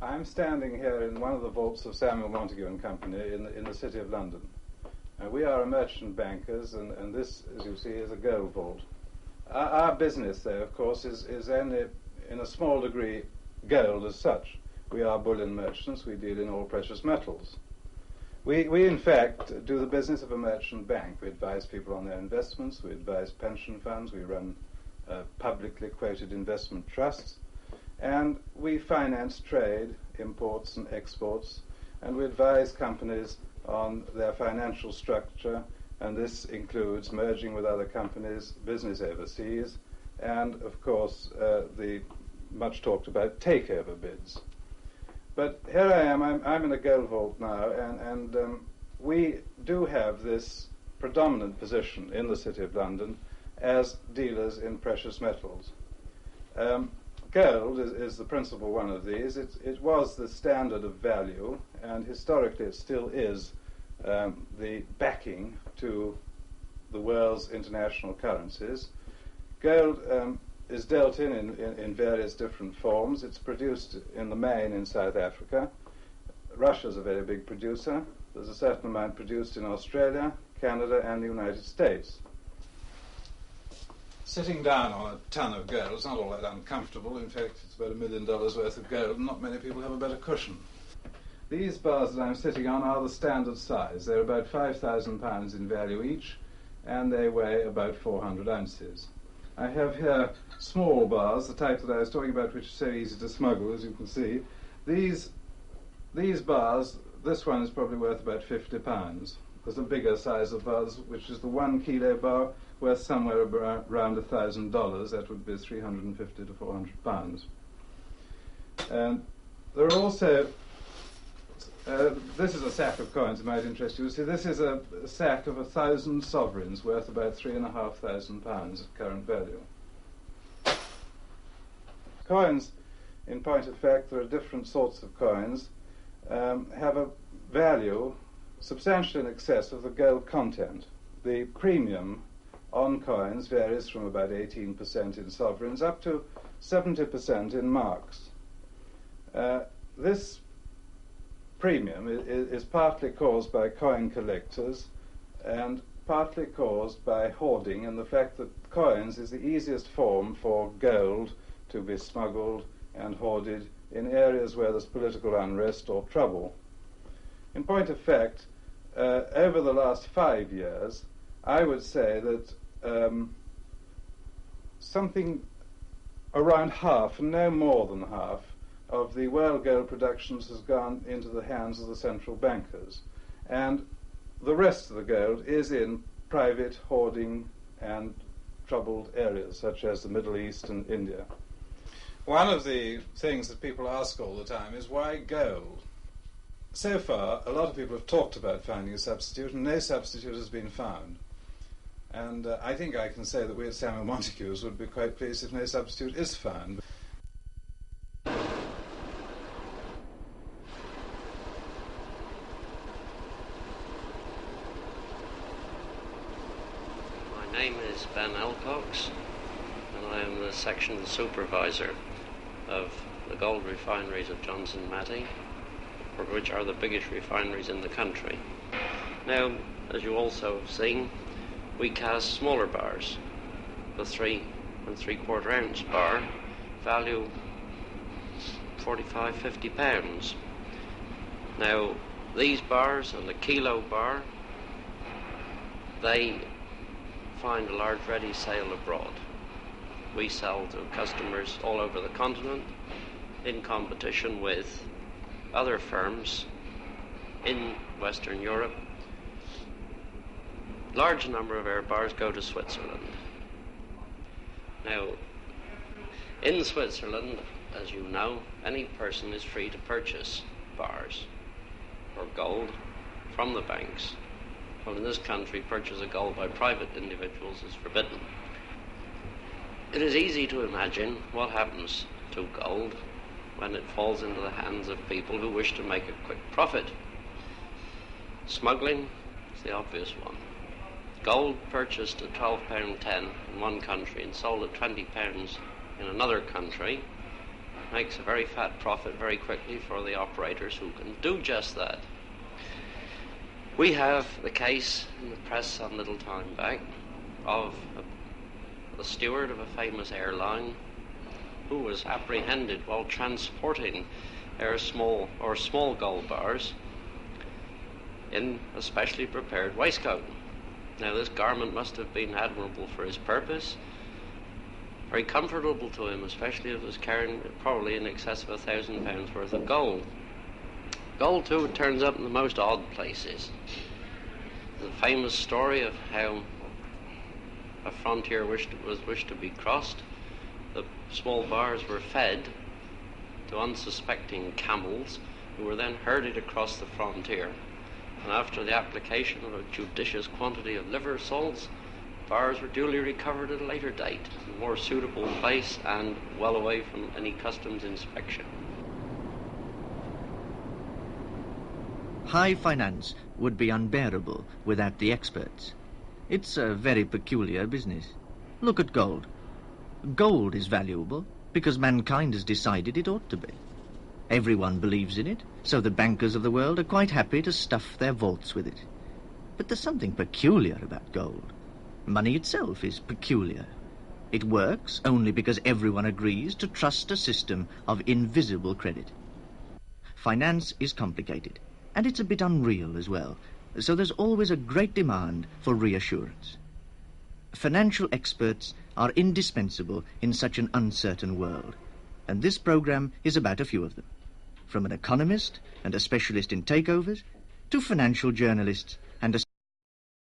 I'm standing here in one of the vaults of Samuel Montague and Company in the city of London. We are merchant bankers, and this, as you see, is a gold vault. Our business, though, of course, is only in a small degree gold as such. We are bullion merchants. We deal in all precious metals. We in fact, do the business of a merchant bank. We advise people on their investments. We advise pension funds. We run publicly quoted investment trusts. And we finance trade, imports and exports. And we advise companies on their financial structure, and this includes merging with other companies, business overseas, and, of course, the much talked about takeover bids. But here I am, I'm in a gold vault now, and we do have this predominant position in the City of London as dealers in precious metals. Gold is the principal one of these. It was the standard of value, and historically it still is the backing to the world's international currencies. Gold is dealt in various different forms. It's produced in the main in South Africa. Russia's a very big producer. There's a certain amount produced in Australia, Canada, and the United States. Sitting down on a ton of gold is not all that uncomfortable. In fact, it's about $1 million worth of gold, and not many people have a better cushion. These bars that I'm sitting on are the standard size. They're about £5,000 in value each, and they weigh about 400 ounces. I have here small bars, the type that I was talking about, which is so easy to smuggle, as you can see. These bars, this one is probably worth about £50. There's a bigger size of bars, which is the 1 kilo bar, worth somewhere around $1,000. That would be 350 to 400 pounds. And there are also this is a sack of coins that might interest you. See, this is a sack of 1,000 sovereigns worth about £3,500 at current value. Coins, in point of fact, there are different sorts of coins, have a value substantially in excess of the gold content. The premium on coins varies from about 18% in sovereigns up to 70% in marks. This premium is partly caused by coin collectors and partly caused by hoarding and the fact that coins is the easiest form for gold to be smuggled and hoarded in areas where there's political unrest or trouble. In point of fact, over the last 5 years, I would say that something around half, no more than half, of the world gold productions has gone into the hands of the central bankers. And the rest of the gold is in private hoarding and troubled areas, such as the Middle East and India. One of the things that people ask all the time is, why gold? So far, a lot of people have talked about finding a substitute, and no substitute has been found. And I think I can say that we at Samuel Montague's would be quite pleased if no substitute is found. My name is Ben Alcox, and I am the section supervisor of the gold refineries of Johnson Matthey, which are the biggest refineries in the country. Now, as you also have seen, we cast smaller bars. The 3 3/4 ounce bar value £45–50. Now, these bars and the kilo bar, they find a large ready sale abroad. We sell to customers all over the continent in competition with other firms in Western Europe. Large number of our bars go to Switzerland. Now, in Switzerland, as you know, any person is free to purchase bars or gold from the banks. But in this country, purchase of gold by private individuals is forbidden. It is easy to imagine what happens to gold when it falls into the hands of people who wish to make a quick profit. Smuggling is the obvious one. Gold purchased at £12.10 in one country and sold at £20 in another country makes a very fat profit very quickly for the operators who can do just that. We have the case in the press some little time back of the steward of a famous airline who was apprehended while transporting small gold bars in a specially prepared waistcoat. Now, this garment must have been admirable for his purpose, very comfortable to him, especially if it was carrying probably in excess of £1,000 worth of gold. Gold, too, it turns up in the most odd places. The famous story of how a frontier was wished to be crossed. The small bars were fed to unsuspecting camels, who were then herded across the frontier. And after the application of a judicious quantity of liver salts, bars were duly recovered at a later date, in a more suitable place and well away from any customs inspection. High finance would be unbearable without the experts. It's a very peculiar business. Look at gold. Gold is valuable because mankind has decided it ought to be. Everyone believes in it, so the bankers of the world are quite happy to stuff their vaults with it. But there's something peculiar about gold. Money itself is peculiar. It works only because everyone agrees to trust a system of invisible credit. Finance is complicated, and it's a bit unreal as well, so there's always a great demand for reassurance. Financial experts are indispensable in such an uncertain world, and this program is about a few of them, from an economist and a specialist in takeovers to financial journalists and a